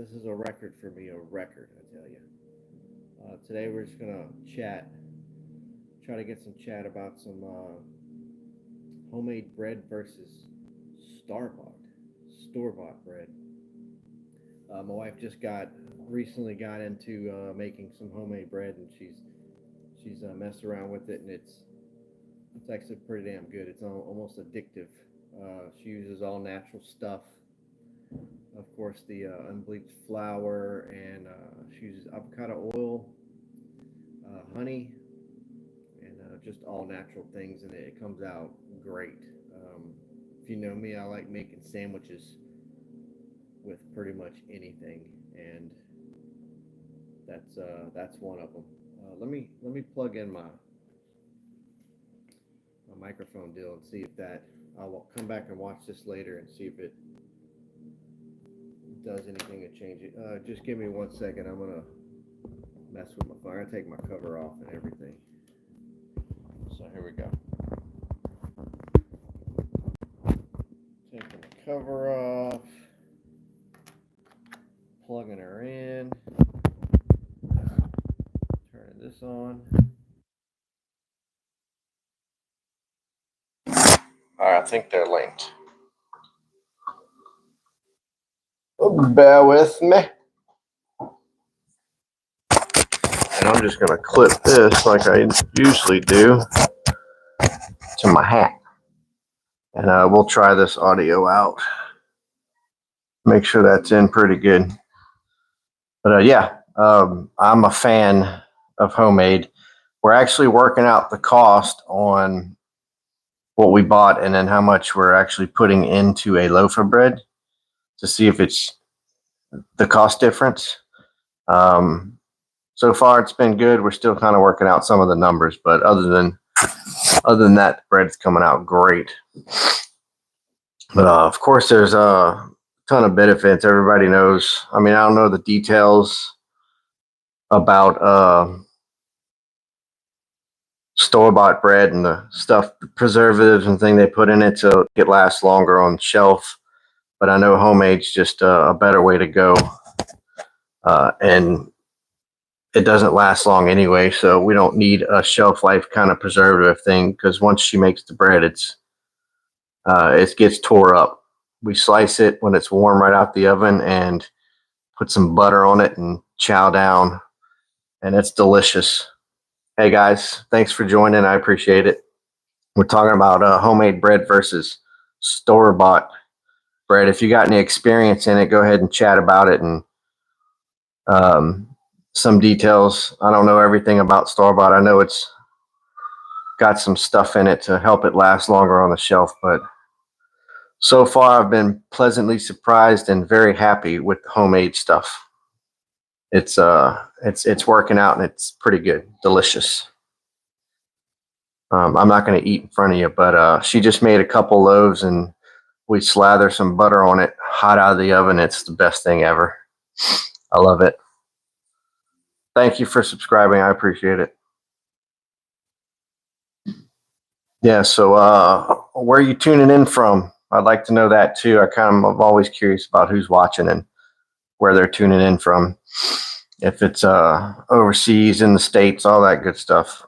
This is a record for me, a record, I tell you. Today we're just gonna try to get some chat about some homemade bread versus store-bought, store-bought bread. My wife just recently got into making some homemade bread, and she's messed around with it, and it's actually pretty damn good. It's almost addictive. She uses all natural stuff. Of course, the unbleached flour, and she uses avocado oil, honey, and just all natural things, and it comes out great. If you know me, I like making sandwiches with pretty much anything, and that's one of them. Let me plug in my microphone deal and see if that. I'll come back and watch this later and see if it does anything to change it. Just give me 1 second. I'm gonna mess with my phone. I take my cover off and everything. So here we go. Taking the cover off, plugging her in, turning this on. All right, I think they're linked. Bear with me. And I'm just going to clip this like I usually do to my hat. And we'll try this audio out. Make sure that's in pretty good. But I'm a fan of homemade. We're actually working out the cost on what we bought and then how much we're actually putting into a loaf of bread to see if it's the cost difference. So far it's been good. We're still kind of working out some of the numbers, but other than that, the bread's coming out great. But of course there's a ton of benefits. Everybody knows. I mean, I don't know the details about store-bought bread and the stuff, the preservatives and thing they put in it so it lasts longer on shelf. But I know homemade's just a better way to go. And it doesn't last long anyway, so we don't need a shelf life kind of preservative thing, because once she makes the bread, it gets tore up. We slice it when it's warm right out the oven and put some butter on it and chow down, and it's delicious. Hey guys, thanks for joining. I appreciate it. We're talking about homemade bread versus store-bought bread. If you got any experience in it, go ahead and chat about it, and some details. I don't know everything about store-bought. I know it's got some stuff in it to help it last longer on the shelf, but so far I've been pleasantly surprised and very happy with homemade stuff. It's working out, and it's pretty good, delicious. I'm not going to eat in front of you, but she just made a couple loaves, and we slather some butter on it hot out of the oven. It's the best thing ever. I love it. Thank you for subscribing. I appreciate it. Yeah, so where are you tuning in from? I'd like to know that too. I'm always curious about who's watching and where they're tuning in from. If it's overseas, in the States, all that good stuff.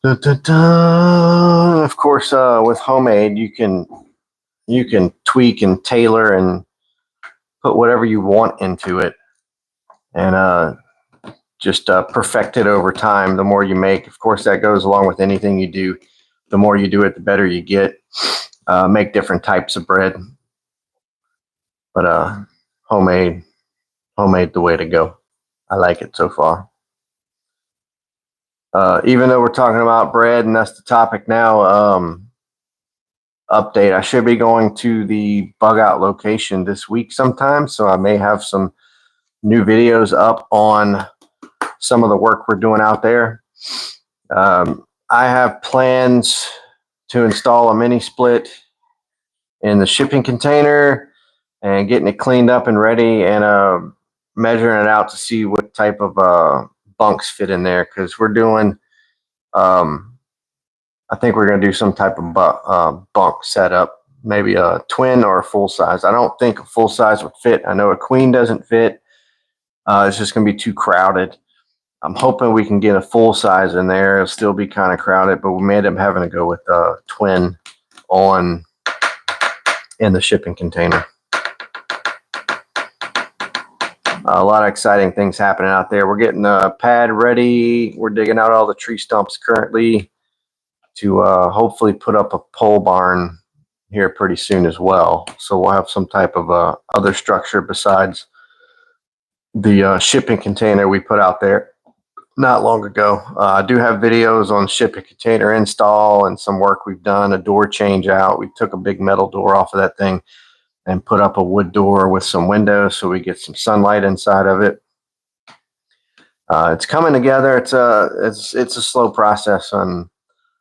Dun, dun, dun. Of course, with homemade, you can tweak and tailor and put whatever you want into it, and just perfect it over time. The more you make, of course, that goes along with anything you do. The more you do it, the better you get. Make different types of bread, but homemade the way to go. I like it so far. Even though we're talking about bread, and that's the topic now, update. I should be going to the bug out location this week sometime, so I may have some new videos up on some of the work we're doing out there. I have plans to install a mini split in the shipping container and getting it cleaned up and ready, and measuring it out to see what type of bunks fit in there, because we're doing I think we're going to do some type of bunk setup, maybe a twin or a full size. I don't think a full size would fit. I know a queen doesn't fit. It's just going to be too crowded. I'm hoping we can get a full size in there. It'll still be kind of crowded, but we may end up having to go with a twin on in the shipping container. A lot of exciting things happening out there. We're getting the pad ready. We're digging out all the tree stumps currently to hopefully put up a pole barn here pretty soon as well. So we'll have some type of other structure besides the shipping container we put out there not long ago. I do have videos on shipping container install and some work we've done, a door change out. We took a big metal door off of that thing and put up a wood door with some windows so we get some sunlight inside of it. It's coming together. It's a slow process, and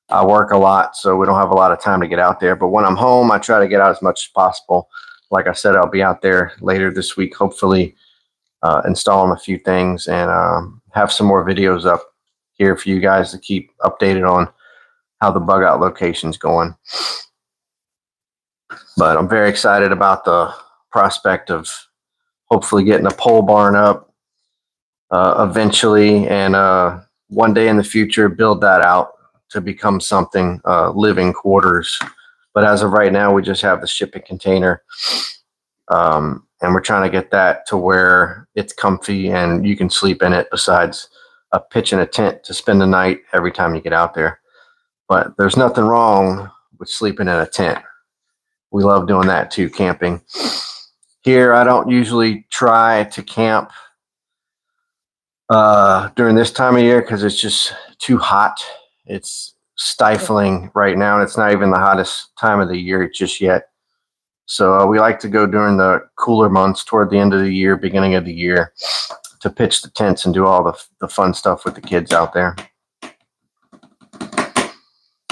I work a lot, so we don't have a lot of time to get out there. But when I'm home, I try to get out as much as possible. Like I said, I'll be out there later this week, hopefully installing a few things and have some more videos up here for you guys to keep updated on how the bug out location's going. But I'm very excited about the prospect of hopefully getting a pole barn up eventually, and one day in the future build that out to become something, living quarters. But as of right now, we just have the shipping container, and we're trying to get that to where it's comfy and you can sleep in it, besides pitching a tent to spend the night every time you get out there. But there's nothing wrong with sleeping in a tent. We love doing that too, camping. Here, I don't usually try to camp during this time of year because it's just too hot. It's stifling right now, and it's not even the hottest time of the year just yet. So we like to go during the cooler months, toward the end of the year, beginning of the year, to pitch the tents and do all the fun stuff with the kids out there.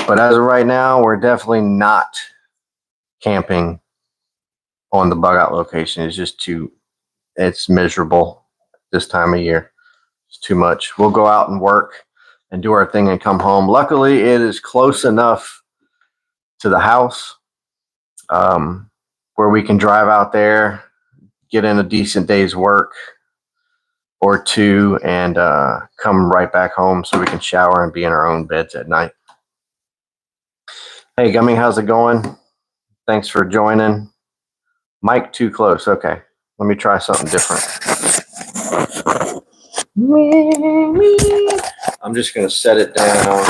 But as of right now, we're definitely not camping on the bug out location. It's just it's miserable this time of year. It's too much. We'll go out and work and do our thing and come home. Luckily, it is close enough to the house where we can drive out there, get in a decent day's work or two, and come right back home so we can shower and be in our own beds at night. Hey, Gummy, how's it going? Thanks for joining. Mic too close. Okay, let me try something different. I'm just going to set it down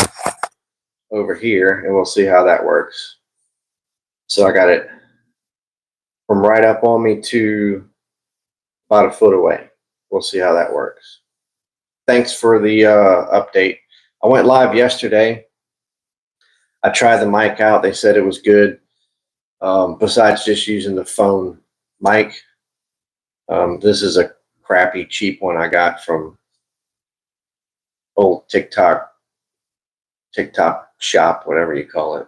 over here and we'll see how that works. So I got it from right up on me to about a foot away. We'll see how that works. Thanks for the update. I went live yesterday. I tried the mic out. They said it was good. Besides just using the phone mic, this is a crappy, cheap one I got from old TikTok shop, whatever you call it.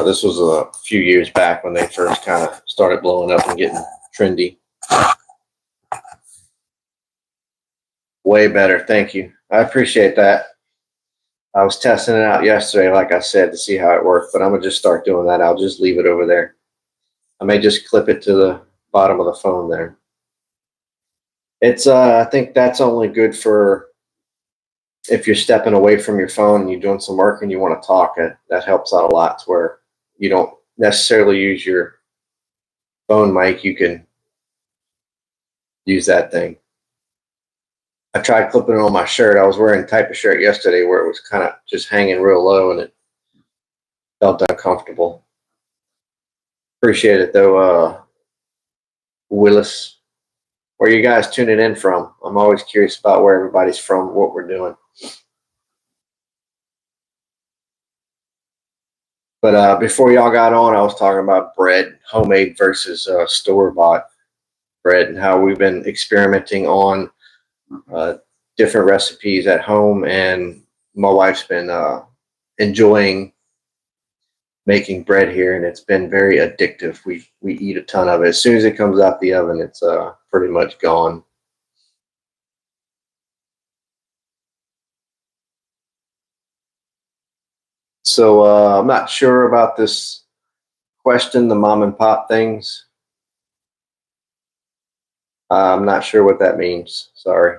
This was a few years back when they first kind of started blowing up and getting trendy. Way better. Thank you. I appreciate that. I was testing it out yesterday, like I said, to see how it worked, but I'm going to just start doing that. I'll just leave it over there. I may just clip it to the bottom of the phone there. It's, I think that's only good for if you're stepping away from your phone and you're doing some work and you want to talk. That helps out a lot, to where you don't necessarily use your phone mic. You can use that thing. I tried clipping it on my shirt. I was wearing a type of shirt yesterday where it was kind of just hanging real low and it felt uncomfortable. Appreciate it though, Willis. Where you guys tuning in from? I'm always curious about where everybody's from, what we're doing. But before y'all got on, I was talking about bread, homemade versus store-bought bread, and how we've been experimenting on different recipes at home, and my wife's been enjoying making bread here, and it's been very addictive. We eat a ton of it. As soon as it comes out the oven, it's pretty much gone. So I'm not sure about this question, the mom and pop things. I'm not sure what that means. Sorry.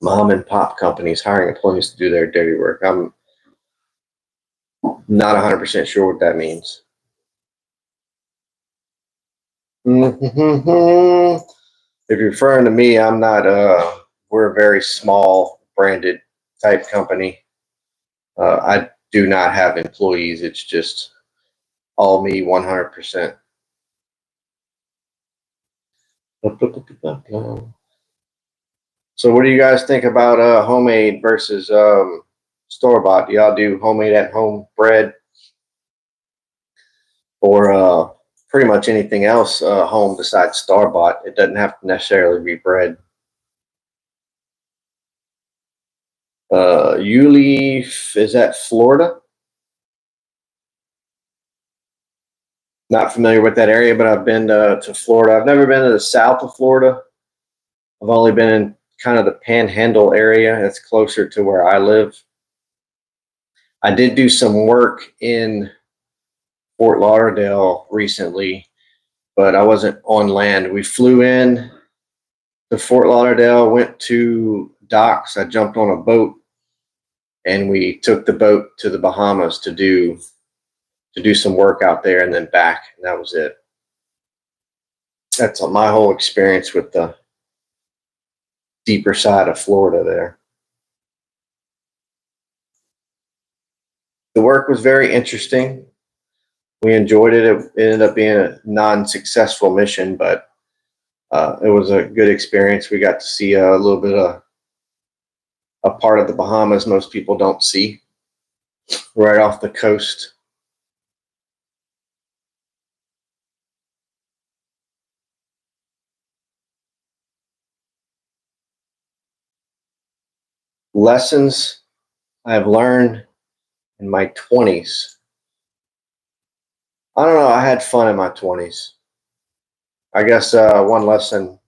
Mom and pop companies hiring employees to do their dirty work. I'm not 100% sure what that means. If you're referring to me, I'm not. We're a very small branded type company. I do not have employees. It's just all me, 100%. So, what do you guys think about homemade versus store bought? Do y'all do homemade at home bread, or pretty much anything else home besides store bought? It doesn't have to necessarily be bread. Yulee, is that Florida? Not familiar with that area, but I've been to Florida. I've never been to the south of Florida. I've only been in kind of the Panhandle area. That's closer to where I live. I did do some work in Fort Lauderdale recently, but I wasn't on land. We flew in to Fort Lauderdale, went to docks. I jumped on a boat, and we took the boat to the Bahamas to do some work out there and then back, and that was it. That's my whole experience with the deeper side of Florida there. The work was very interesting. We enjoyed it. It ended up being a non-successful mission, but it was a good experience. We got to see a little bit of a part of the Bahamas most people don't see, right off the coast. Lessons I've learned in my 20s. I don't know. I had fun in my 20s. I guess one lesson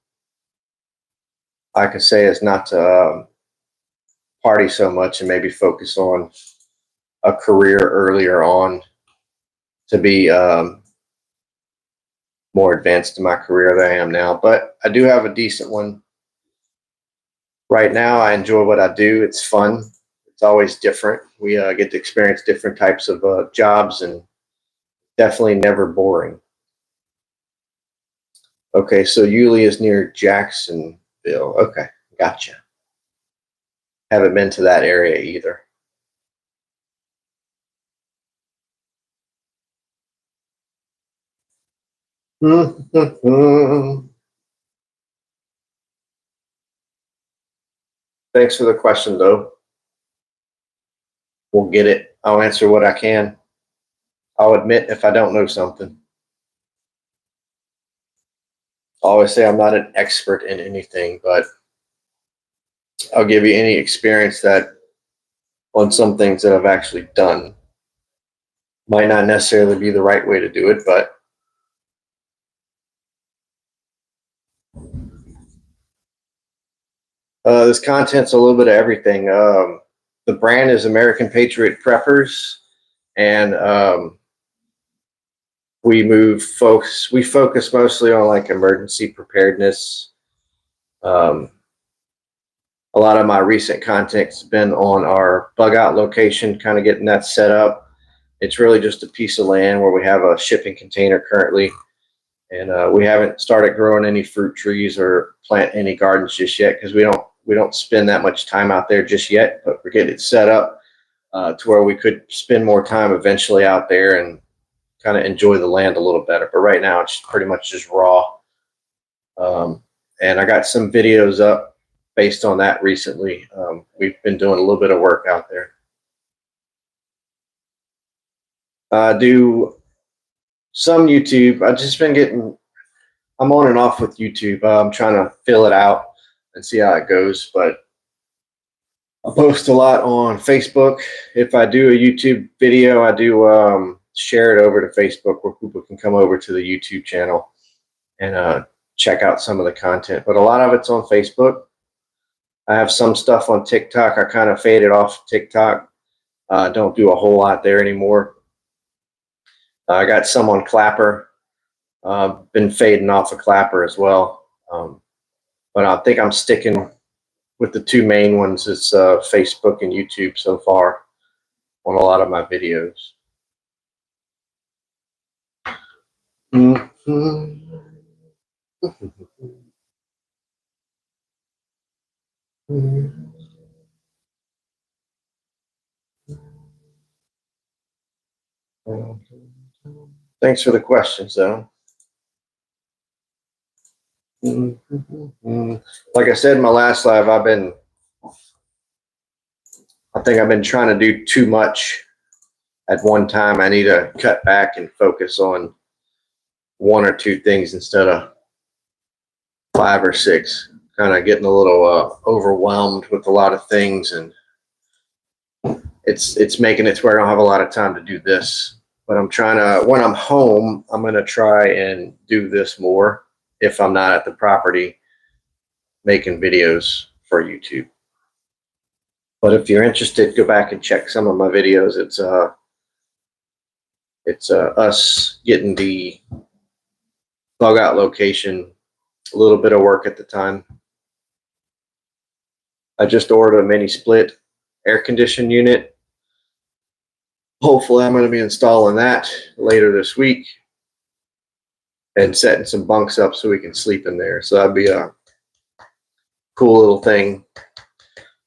I could say is not to party so much and maybe focus on a career earlier on to be more advanced in my career than I am now. But I do have a decent one. Right now, I enjoy what I do. It's fun. It's always different. We get to experience different types of jobs, and definitely never boring. Okay, so Yulee is near Jacksonville. Okay, gotcha. Haven't been to that area either. Thanks for the question, though. We'll get it. I'll answer what I can. I'll admit if I don't know something. I always say I'm not an expert in anything, but I'll give you any experience that on some things that I've actually done. Might not necessarily be the right way to do it, but this content's a little bit of everything. The brand is American Patriot Preppers, and we focus mostly on like emergency preparedness. A lot of my recent content's been on our bug out location, kind of getting that set up. It's really just a piece of land where we have a shipping container currently, and we haven't started growing any fruit trees or plant any gardens just yet because we don't spend that much time out there just yet. But we're getting it set up to where we could spend more time eventually out there and kind of enjoy the land a little better. But right now it's pretty much just raw. And I got some videos up based on that recently. We've been doing a little bit of work out there. I do some YouTube. I've just been I'm on and off with YouTube. I'm trying to fill it out and see how it goes, but I post a lot on Facebook. If I do a YouTube video, I do share it over to Facebook where people can come over to the YouTube channel and check out some of the content. But a lot of it's on Facebook. I have some stuff on TikTok. I kind of faded off TikTok. Don't do a whole lot there anymore. I got some on Clapper. Been fading off of Clapper as well. But I think I'm sticking with the two main ones. It's Facebook and YouTube so far on a lot of my videos. Thanks for the questions, though. Like I said in my last live, I think I've been trying to do too much at one time. I need to cut back and focus on one or two things instead of 5 or 6. Kind of getting a little overwhelmed with a lot of things, and it's making it to where I don't have a lot of time to do this. But I'm trying to, when I'm home, I'm going to try and do this more if I'm not at the property making videos for YouTube. But if you're interested, go back and check some of my videos. It's us getting the bug out location, a little bit of work at the time. I just ordered a mini split air conditioning unit. Hopefully I'm going to be installing that later this week and setting some bunks up so we can sleep in there. So that'd be a cool little thing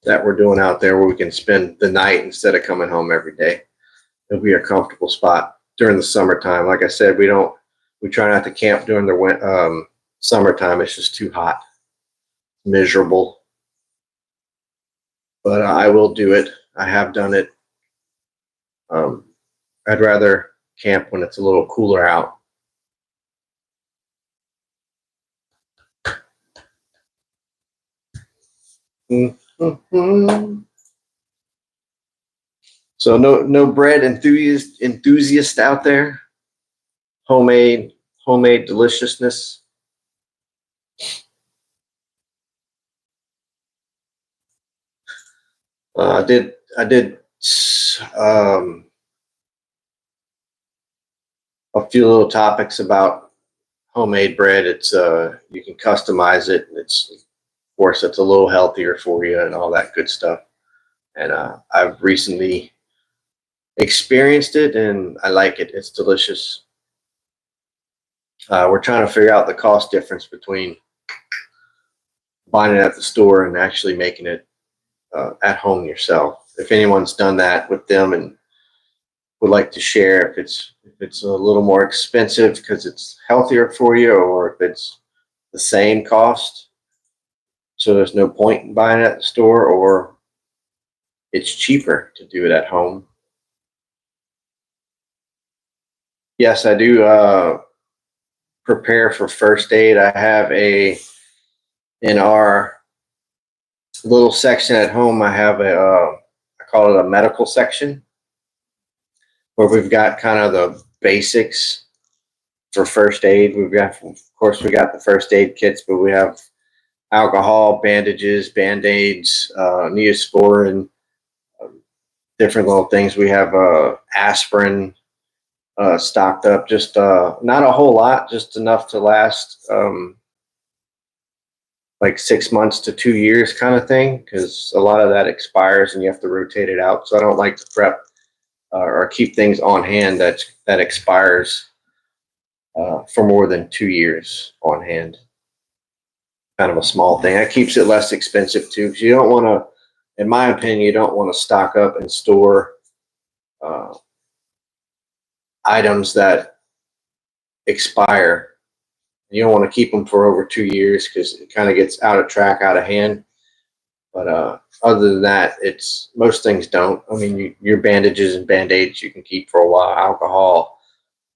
that we're doing out there where we can spend the night instead of coming home every day. It'll be a comfortable spot during the summertime. Like I said, we try not to camp during the summertime. It's just too hot, miserable. But I will do it. I have done it. I'd rather camp when it's a little cooler out. So no bread enthusiast out there. Homemade deliciousness. I did a few little topics about homemade bread. It's you can customize it. It's, of course, it's a little healthier for you and all that good stuff. And I've recently experienced it, and I like it. It's delicious. We're trying to figure out the cost difference between buying it at the store and actually making it at home yourself. If anyone's done that with them and would like to share, if it's a little more expensive because it's healthier for you, or if it's the same cost, so there's no point in buying it at the store, or it's cheaper to do it at home. Yes, I do prepare for first aid. I have in our little section at home, I have I call it a medical section, where we've got kind of the basics for first aid. Of course, we got the first aid kits, but we have alcohol, bandages, Band-Aids, Neosporin, different little things. We have aspirin stocked up, just not a whole lot, just enough to last like 6 months to 2 years kind of thing, because a lot of that expires and you have to rotate it out. So I don't like to prep or keep things on hand that expires for more than 2 years on hand. Kind of a small thing. That keeps it less expensive too, because you don't want to, in my opinion, you don't want to stock up and store items that expire. You don't want to keep them for over 2 years because it kind of gets out of track, out of hand. But other than that, most things don't. I mean, your bandages and Band-Aids you can keep for a while. Alcohol,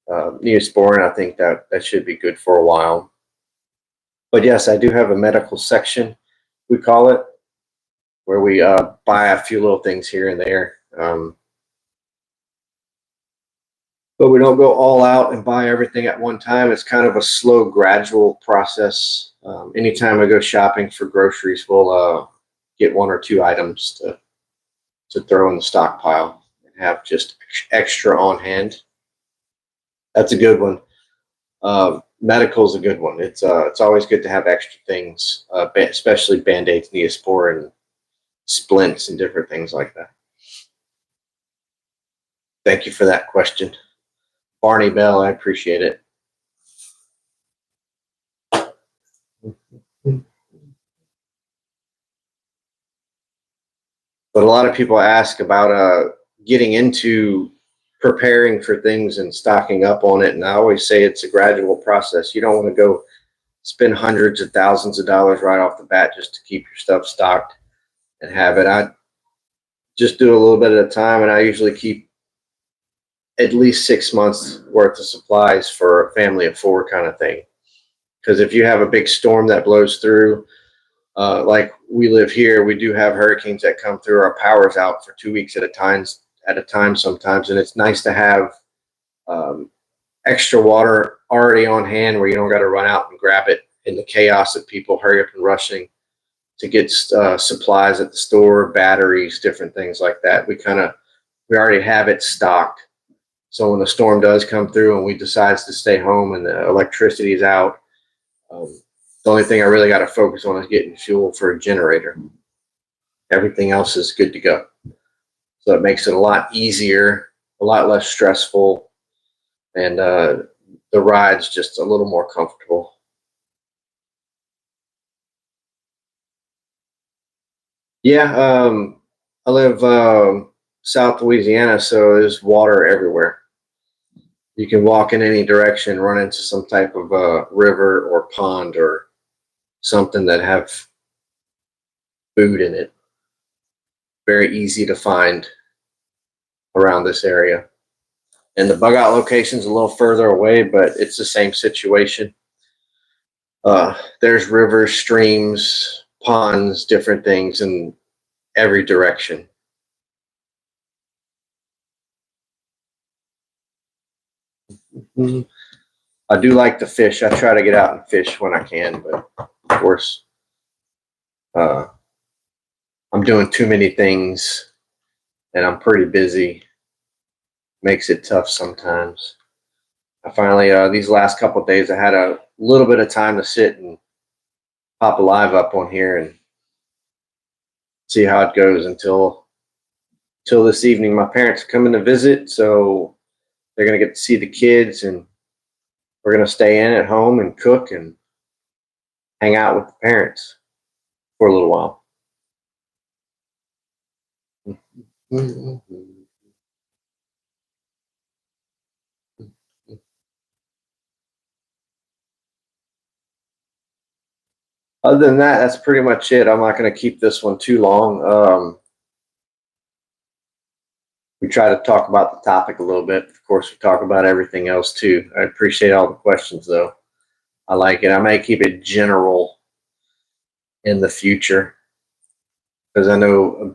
Neosporin, I think that should be good for a while. But yes, I do have a medical section, we call it, where we buy a few little things here and there. But we don't go all out and buy everything at one time. It's kind of a slow, gradual process. Anytime I go shopping for groceries, we'll get 1 or 2 items to throw in the stockpile. have just extra on hand. That's a good one. Medical is a good one. It's always good to have extra things, especially Band-Aids, Neosporin, splints, and different things like that. Thank you for that question, Barney Bell. I appreciate it. But a lot of people ask about getting into preparing for things and stocking up on it. And I always say it's a gradual process. You don't want to go spend hundreds of thousands of dollars right off the bat just to keep your stuff stocked and have it. I just do a little bit at a time, and I usually keep at least 6 months worth of supplies for a family of 4 kind of thing. Because if you have a big storm that blows through, like we live here, we do have hurricanes that come through. Our power's out for 2 weeks at a time sometimes, and it's nice to have extra water already on hand where you don't got to run out and grab it in the chaos of people hurry up and rushing to get supplies at the store, batteries, different things like that. We already have it stocked. So when the storm does come through and we decide to stay home and the electricity is out, the only thing I really got to focus on is getting fuel for a generator. Everything else is good to go. So it makes it a lot easier, a lot less stressful, and the ride's just a little more comfortable. Yeah, I live South Louisiana, so there's water everywhere. You can walk in any direction, run into some type of river or pond or something that have food in it. Very easy to find around this area. And the bug out location's a little further away, but it's the same situation. There's rivers, streams, ponds, different things in every direction. I do like to fish. I try to get out and fish when I can, but of course, I'm doing too many things and I'm pretty busy. Makes it tough sometimes. I finally, these last couple of days, I had a little bit of time to sit and pop a live up on here and see how it goes until this evening. My parents are coming to visit, so they're going to get to see the kids, and we're going to stay in at home and cook and hang out with the parents for a little while. Other than that, that's pretty much it. I'm not going to keep this one too long. We try to talk about the topic a little bit. Of course, we talk about everything else too. I appreciate all the questions, though. I like it. I may keep it general in the future because I know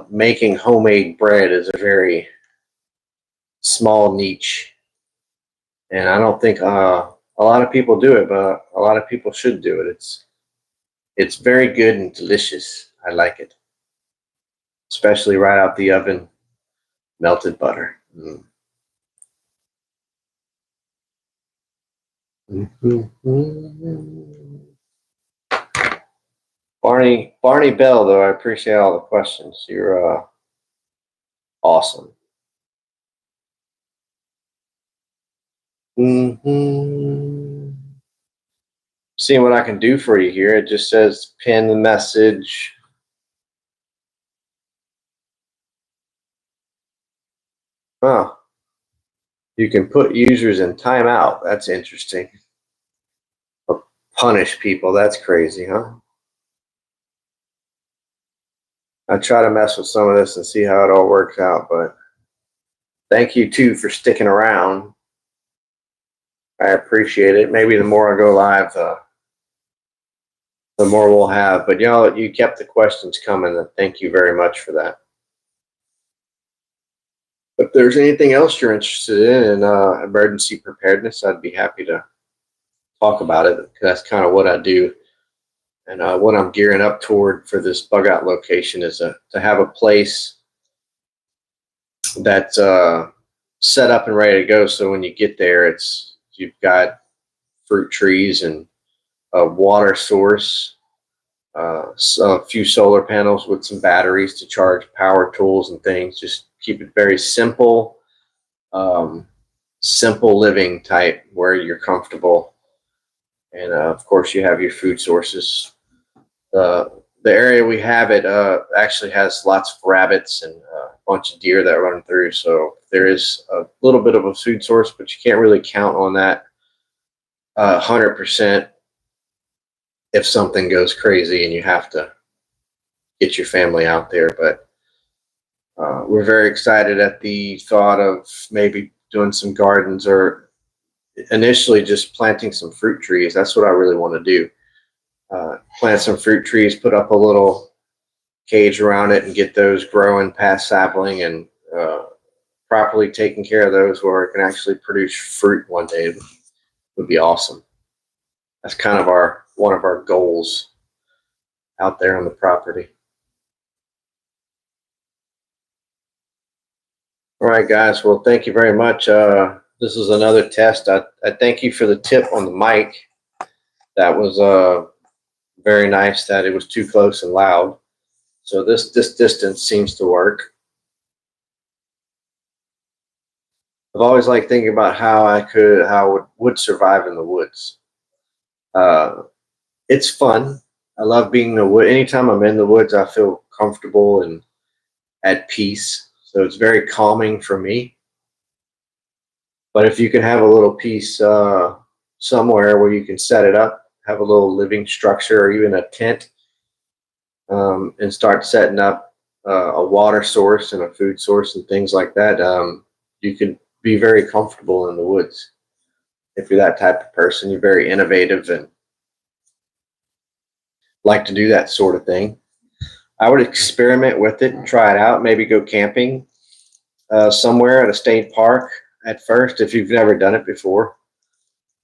making homemade bread is a very small niche, and I don't think a lot of people do it, but a lot of people should do it. It's very good and delicious. I like it, especially right out the oven, melted butter. Barney Bell, though, I appreciate all the questions. You're awesome. Seeing what I can do for you here. It just says pin the message. Oh, you can put users in timeout. That's interesting. Or punish people. That's crazy, huh? I try to mess with some of this and see how it all works out, but thank you too for sticking around. I appreciate it. Maybe the more I go live, the more we'll have. But y'all, you kept the questions coming, and thank you very much for that. If there's anything else you're interested in emergency preparedness, I'd be happy to talk about it. That's kind of what I do. And what I'm gearing up toward for this bug out location is to have a place that's set up and ready to go. So when you get there, you've got fruit trees and a water source, a few solar panels with some batteries to charge power tools and things. Just keep it very simple, simple living type where you're comfortable. And of course, you have your food sources. The area we have it actually has lots of rabbits and a bunch of deer that run through. So there is a little bit of a food source, but you can't really count on that 100% if something goes crazy and you have to get your family out there. But we're very excited at the thought of maybe doing some gardens or initially just planting some fruit trees. That's what I really want to do. Plant some fruit trees, put up a little cage around it and get those growing past sapling and properly taking care of those where it can actually produce fruit one day would be awesome. That's kind of one of our goals out there on the property. All right, guys. Well, thank you very much. This is another test. I thank you for the tip on the mic. That was very nice that it was too close and loud. So this distance seems to work. I've always liked thinking about how I would survive in the woods. It's fun. I love being in the wood. Anytime I'm in the woods, I feel comfortable and at peace. So it's very calming for me. But if you can have a little piece somewhere where you can set it up, have a little living structure or even a tent, and start setting up a water source and a food source and things like that, you can be very comfortable in the woods. If you're that type of person, you're very innovative and like to do that sort of thing. I would experiment with it and try it out. Maybe go camping somewhere at a state park at first if you've never done it before.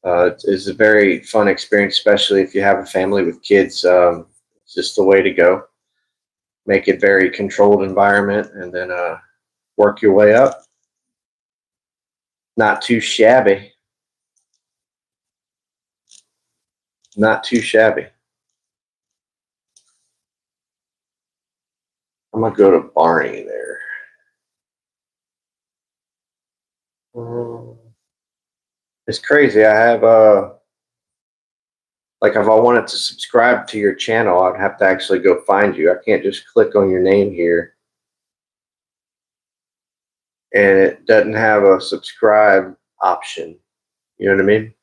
It's a very fun experience, especially if you have a family with kids. It's just the way to go. Make it very controlled environment and then work your way up. Not too shabby. Not too shabby. I'm going to go to Barney there. It's crazy. I have like if I wanted to subscribe to your channel, I'd have to actually go find you. I can't just click on your name here. And it doesn't have a subscribe option. You know what I mean?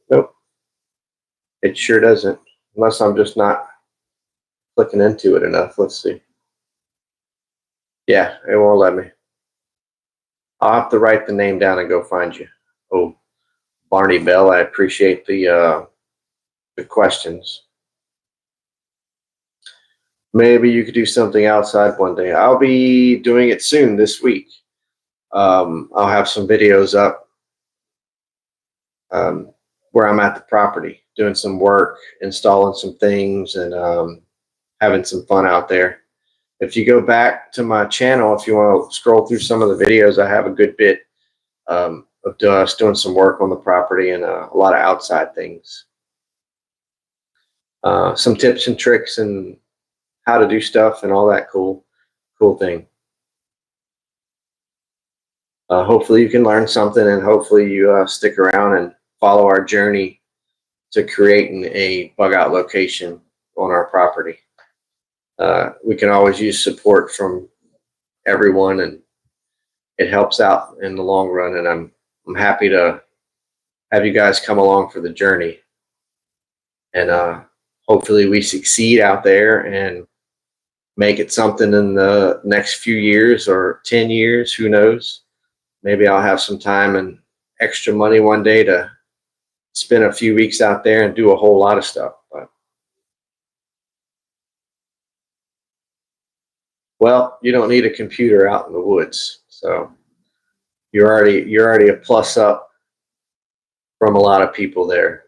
Nope. It sure doesn't. Unless I'm just not clicking into it enough. Let's see. Yeah, it won't let me. I'll have to write the name down and go find you. Oh, Barney Bell, I appreciate the questions. Maybe you could do something outside one day. I'll be doing it soon this week. I'll have some videos up where I'm at the property, doing some work, installing some things, and having some fun out there. If you go back to my channel, if you want to scroll through some of the videos, I have a good bit of us doing some work on the property and a lot of outside things. Some tips and tricks and how to do stuff and all that cool thing. Hopefully you can learn something and hopefully you stick around and follow our journey to creating a bug out location on our property. We can always use support from everyone and it helps out in the long run. And I'm happy to have you guys come along for the journey. And hopefully we succeed out there and make it something in the next few years or 10 years, who knows? Maybe I'll have some time and extra money one day to spend a few weeks out there and do a whole lot of stuff. But well, you don't need a computer out in the woods, so you're already a plus up from a lot of people there.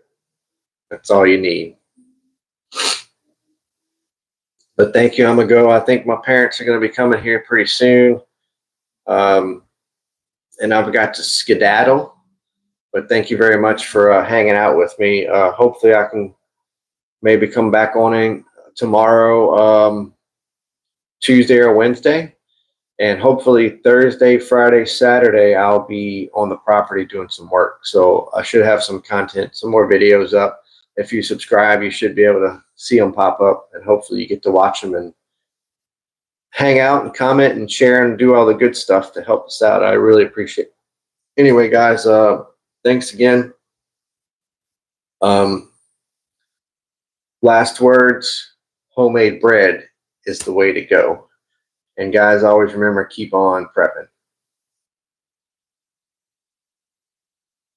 That's all you need. But thank you. I'm gonna go. I think my parents are gonna be coming here pretty soon. Um, and I've got to skedaddle. But thank you very much for hanging out with me. Hopefully, I can maybe come back on in tomorrow, Tuesday or Wednesday, and hopefully Thursday, Friday, Saturday, I'll be on the property doing some work. So I should have some content, some more videos up. If you subscribe, you should be able to see them pop up, and hopefully you get to watch them and hang out and comment and share and do all the good stuff to help us out. I really appreciate it. Anyway, guys, thanks again. Last words, homemade bread is the way to go. And guys, always remember, keep on prepping.